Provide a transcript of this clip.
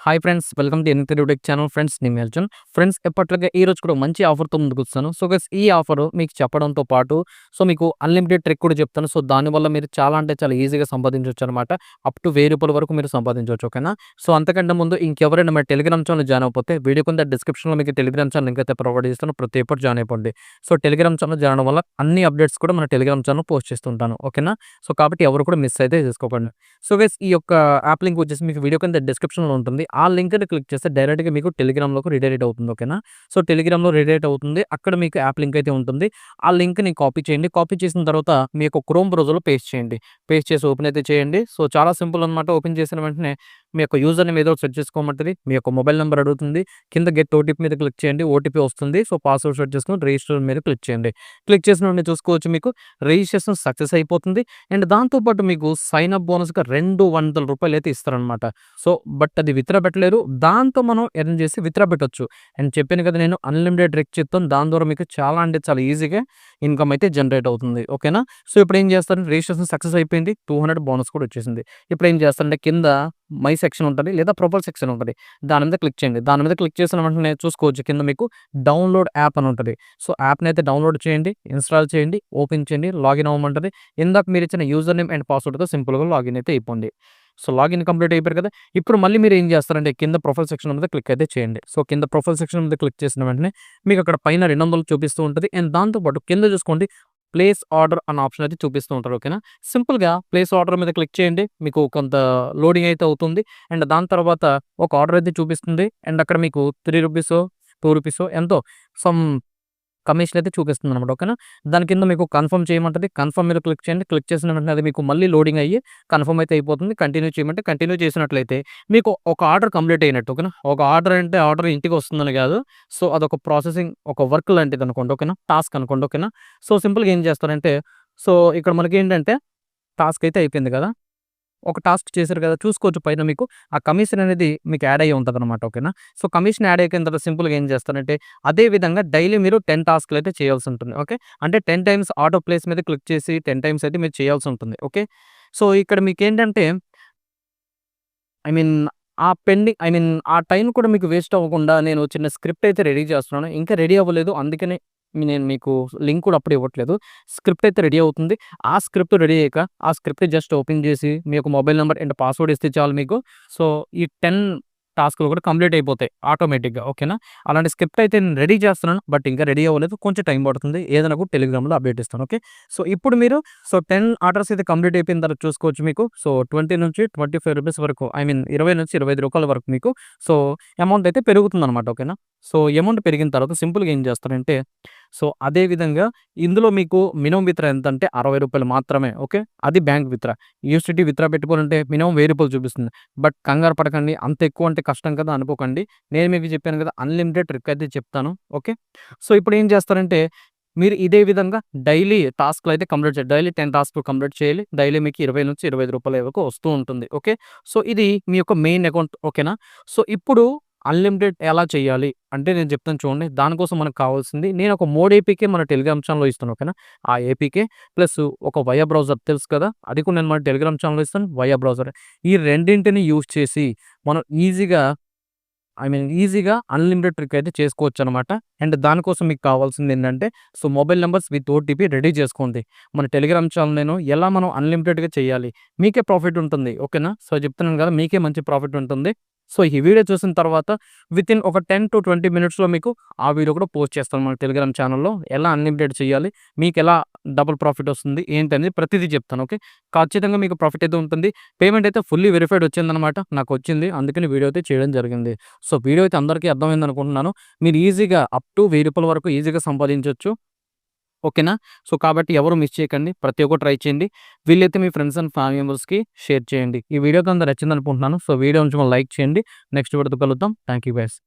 Hi friends, welcome to NK tech channel. Friends, నేను మీ Arjun. Friends, ఎప్పట్లాగే ఈరోజు కూడా మంచి ఆఫర్‌తో ముందుకొచ్చాను. సో గైస్, ఈ ఆఫర్ మీకు చెప్పడంతో పాటు మీకు అన్‌లిమిటెడ్ ట్రిక్ కూడా చెప్తాను. సో దానివల్ల మీరు చాలా అంటే చాలా ఈజీగా సంపాదించొచ్చనమాట. అప్ టు రూ. 1000 వరకు మీరు సంపాదించొచ్చు. ఓకేనా? సో అంతకంటే ముందు ఇంకెవరైనా మన టెలిగ్రామ్ ఛానల్ జాయిన్ అవ్వకపోతే వీడియో కింద డిస్క్రిప్షన్‌లో మీకు టెలిగ్రామ్ ఛానల్ లింక్ అయితే ప్రొవైడ్ చేస్తాను. ప్రతి ఒక్కరు జాయిన్ అయిపోండి. సో టెలిగ్రామ్ ఛానల్ జాయిన్ అవ్వడం వల్ల అన్ని అప్డేట్స్ కూడా మన టెలిగ్రామ్ ఛానల్ పోస్ట్ చేస్తుంటాను. ఓకేనా? సో కాబట్టి ఎవరు కూడా మిస్ అయితే చేసుకోకండి. సో గైస్, ఈ యొక్క యాప్ లింక్ వచ్చేసి మీకు వీడియో కింద డిస్క్రిప్షన్‌లో ఉంటుంది. ఆ లింక్‌ని క్లిక్ చేస్తే డైరెక్ట్‌గా మీకు టెలిగ్రామ్‌లోకి రీడైరెక్ట్ అవుతుంది. ఓకేనా? సో టెలిగ్రామ్‌లో రీడైరెక్ట్ అవుతుంది. అక్కడ మీకు యాప్ లింక్ అయితే ఉంటుంది. ఆ లింక్‌ని కాపీ చేయండి. కాపీ చేసిన తర్వాత మీ యొక్క క్రోమ్ బ్రౌజర్‌లో పేస్ట్ చేయండి. పేస్ట్ చేసి ఓపెన్ అయితే చేయండి. సో చాలా సింపుల్ అనమాట. ఓపెన్ చేసిన వెంటనే మీ యొక్క యూజర్ నేమ్ ఏదో ఒకటి సెట్ చేసుకోమంటది. మీ యొక్క మొబైల్ నంబర్ అడుగుతుంది. కింద గెట్ ఓటీపీ మీద క్లిక్ చేయండి. ఓటీపీ వస్తుంది. సో పాస్వర్డ్ సెట్ చేసుకొని రిజిస్టర్ మీద క్లిక్ చేయండి. క్లిక్ చేసిన వెంటనే చూసుకోవచ్చు, మీకు రిజిస్ట్రేషన్ సక్సెస్ అయిపోతుంది. అండ్ దాంతో పాటు మీకు సైన్ అప్ బోనస్‌గా రూ. 200 అయితే ఇస్తారనమాట. సో బట్ అది విత్‌డ్రా పెట్టలేరు. దాంతో మనం ఎర్న్ చేసి విత్‌డ్రా పెట్టొచ్చు. అండ్ చెప్పాను కదా, నేను అన్‌లిమిటెడ్ ట్రిక్ చెప్తాను. దాని ద్వారా మీకు చాలా అంటే చాలా ఈజీగా ఇన్‌కమ్ అయితే జనరేట్ అవుతుంది. ఓకేనా? సో ఇప్పుడు ఏం చేస్తారంటే, రిజిస్ట్రేషన్ సక్సెస్ అయిపోయింది. 200 బోనస్ కూడా వచ్చేసింది. ఇప్పుడు ఏం చేస్తారంటే, కింద మై సెక్షన్ ఉంటది, లేదా ప్రొఫైల్ సెక్షన్ ఉంటది. దాని మీద క్లిక్ చేయండి. దాని మీద క్లిక్ చేసిన వెంటనే చూసుకోవచ్చు, కింద మీకు డౌన్‌లోడ్ యాప్ అని ఉంటది. సో యాప్‌ని అయితే డౌన్‌లోడ్ చేయండి, ఇన్‌స్టాల్ చేయండి, ఓపెన్ చేయండి, లాగిన్ అవ్వమంటది. ఇందాక మీరు ఇచ్చిన యూజర్ నేమ్ అండ్ పాస్వర్డ్‌తో సింపుల్‌గా లాగిన్ అయితే అయిపోండి. సో లాగిన్ కంప్లీట్ అయిపోయారు కదా! ఇప్పుడు మళ్ళీ మీరు ఏం చేస్తారంటే, కింద ప్రొఫైల్ సెక్షన్ మీద క్లిక్ అయితే చేయండి. సో కింద ప్రొఫైల్ సెక్షన్ మీద క్లిక్ చేసిన వెంటనే మీకు అక్కడ పైన 200 చూపిస్తూ ఉంటది. అండ్ దాంతో పాటు కింద చూసుకోండి, ప్లేస్ ఆర్డర్ అన్న ఆప్షన్ అయితే చూపిస్తూ ఉంటారు. ఓకేనా? సింపుల్‌గా ప్లేస్ ఆర్డర్ మీద క్లిక్ చేయండి. మీకు కొంత లోడింగ్ అయితే అవుతుంది. అండ్ దాని తర్వాత ఒక ఆర్డర్ అయితే చూపిస్తుంది. అండ్ అక్కడ మీకు రూ. 3 రూ. 2 ఎంతో సమ్ కమిషన్ అయితే చూపిస్తుందనమాట. ఓకేనా? దాని కింద మీకు కన్ఫర్మ్ చేయమంటది. కన్ఫర్మ్ మీద క్లిక్ చేయండి. క్లిక్ చేసిన వెంటనే అది మీకు మళ్ళీ లోడింగ్ అయ్యి కన్ఫర్మ్ అయితే అయిపోతుంది. కంటిన్యూ చేయమంటే కంటిన్యూ చేసినట్లయితే మీకు ఒక ఆర్డర్ కంప్లీట్ అయినట్టు. ఓకేనా? ఒక ఆర్డర్ అంటే ఆర్డర్ ఇంటికి వస్తుందని కాదు. సో అదొక ప్రాసెసింగ్, ఒక వర్క్ లాంటిదనుకోండి. ఓకేనా? టాస్క్ అనుకోండి. ఓకేనా? సో సింపుల్‌గా ఏం చేస్తారంటే, సో ఇక్కడ మనకేంటంటే టాస్క్ అయితే అయిపోయింది కదా! ఒక టాస్క్ చేశారు కదా! చూసుకోవచ్చు పైన మీకు ఆ కమిషన్ అనేది మీకు యాడ్ అయ్యి ఉంటదనమాట. ఓకేనా? సో కమిషన్ యాడ్ అయిపోయిన తర్వాత సింపుల్‌గా ఏం చేస్తారంటే, అదే విధంగా డైలీ మీరు 10 టాస్క్‌లు అయితే చేయాల్సి ఉంటుంది. ఓకే? అంటే 10 టైమ్స్ ఆటో ప్లేస్ మీద క్లిక్ చేసి 10 టైమ్స్ అయితే మీరు చేయాల్సి ఉంటుంది. ఓకే? సో ఇక్కడ మీకేంటంటే, ఐ మీన్ ఆ టైం కూడా మీకు వేస్ట్ అవ్వకుండా నేను చిన్న స్క్రిప్ట్ అయితే రెడీ చేస్తున్నాను. ఇంకా రెడీ అవ్వలేదు. అందుకనే నేను మీకు లింక్ కూడా అప్పుడు ఇవ్వట్లేదు. స్క్రిప్ట్ అయితే రెడీ అవుతుంది. ఆ స్క్రిప్ట్ రెడీ అయ్యాక ఆ స్క్రిప్ట్ జస్ట్ ఓపెన్ చేసి మీ యొక్క మొబైల్ నంబర్ అండ్ పాస్వర్డ్ ఇస్తే చాలు మీకు. సో ఈ 10 టాస్క్‌లు కూడా కంప్లీట్ అయిపోతాయి ఆటోమేటిక్‌గా. ఓకేనా? అలాంటి స్క్రిప్ట్ అయితే నేను రెడీ చేస్తున్నాను. బట్ ఇంకా రెడీ అవ్వలేదు. కొంచెం టైం పడుతుంది. ఏదైనా కూడా టెలిగ్రామ్‌లో అప్డేట్ ఇస్తాను. ఓకే? సో ఇప్పుడు మీరు 10 ఆర్డర్స్ అయితే కంప్లీట్ అయిపోయిన తర్వాత చూసుకోవచ్చు మీకు. సో రూ. 20-25 వరకు, ఐ మీన్ రూ. 20-25 వరకు మీకు సో అమౌంట్ అయితే పెరుగుతుందనమాట. ఓకేనా? సో అమౌంట్ పెరిగిన తర్వాత సింపుల్‌గా ఏం చేస్తారంటే, సో అదే విధంగా ఇందులో మీకు మినిమమ్ విత్‌డ్రా ఎంతంటే రూ. 60 మాత్రమే. ఓకే? అది బ్యాంక్ విత్‌డ్రా. యూఎస్‌డిటీ విత్‌డ్రా పెట్టుకోవాలంటే మినిమమ్ రూ. 1000 చూపిస్తుంది. బట్ కంగారు పడకండి. అంత ఎక్కువ అంటే కష్టం కదా అనుకోకండి. నేను మీకు చెప్పాను కదా, అన్‌లిమిటెడ్ ట్రిక్ అయితే చెప్తాను. ఓకే? సో ఇప్పుడు ఏం చేస్తారంటే, మీరు ఇదే విధంగా డైలీ టాస్క్‌లు అయితే కంప్లీట్ చేయాలి. డైలీ 10 టాస్క్‌లు కంప్లీట్ చేయాలి. డైలీ మీకు రూ. 20-25 వరకు వస్తూ ఉంటుంది. ఓకే? సో ఇది మీ యొక్క మెయిన్ అకౌంట్. ఓకేనా? సో ఇప్పుడు అన్‌లిమిటెడ్ ఎలా చేయాలి అంటే నేను చెప్తాను చూడండి. దానికోసం మనకు కావాల్సింది, నేను ఒక మోడ్ ఏపీకే మన టెలిగ్రామ్ ఛానెల్‌లో ఇస్తాను. ఓకేనా? ఆ ఏపీకే ప్లస్ ఒక వయా బ్రౌజర్ తెలుసు కదా! అది కూడా నేను మన టెలిగ్రామ్ ఛానెల్‌లో ఇస్తాను. Via browser. ఈ రెండింటిని యూజ్ చేసి మనం ఈజీగా అన్‌లిమిటెడ్ ట్రిక్ అయితే చేసుకోవచ్చనమాట. అండ్ దానికోసం మీకు కావాల్సిందేంటంటే, so mobile numbers with OTP ready చేసుకోండి. మన టెలిగ్రామ్ ఛానల్ నేను ఎలా మనం అన్‌లిమిటెడ్‌గా చేయాలి. మీకే ప్రాఫిట్ ఉంటుంది. ఓకేనా? సో చెప్తున్నాను కదా, మీకే మంచి ప్రాఫిట్ ఉంటుంది. సో ఈ వీడియో చూసిన తర్వాత వితిన్ ఒక 10-20 మినిట్స్‌లో మీకు ఆ వీడియో కూడా పోస్ట్ చేస్తాను మన టెలిగ్రామ్ ఛానల్‌లో. ఎలా అన్‌లిమిటెడ్ చేయాలి, మీకెలా డబుల్ ప్రాఫిట్ వస్తుంది, ఏంటనేది ప్రతిదీ చెప్తాను. ఓకే? ఖచ్చితంగా మీకు ప్రాఫిట్ అయితే ఉంటుంది. పేమెంట్ అయితే ఫుల్లీ వెరిఫైడ్ వచ్చిందనమాట. నాకొచ్చింది. అందుకని వీడియో అయితే చేయడం జరిగింది. సో వీడియో అయితే అందరికీ అర్థమైందనుకుంటున్నాను. మీరు ఈజీగా అప్ టు రూ. 1000 వరకు ఈజీగా సంపాదించొచ్చు. ఓకేనా? సో కాబట్టి ఎవరు మిస్ చేయకండి. ప్రతి ఒక్కరు ట్రై చేయండి. వీలైతే మీ ఫ్రెండ్స్ అండ్ ఫ్యామిలీ మెంబర్స్‌కి షేర్ చేయండి. ఈ వీడియో కనుక నచ్చిందనుకుంటున్నాను. సో వీడియో కొంచెం లైక్ చేయండి. నెక్స్ట్ వీడియోతో కలుద్దాం. Thank you guys.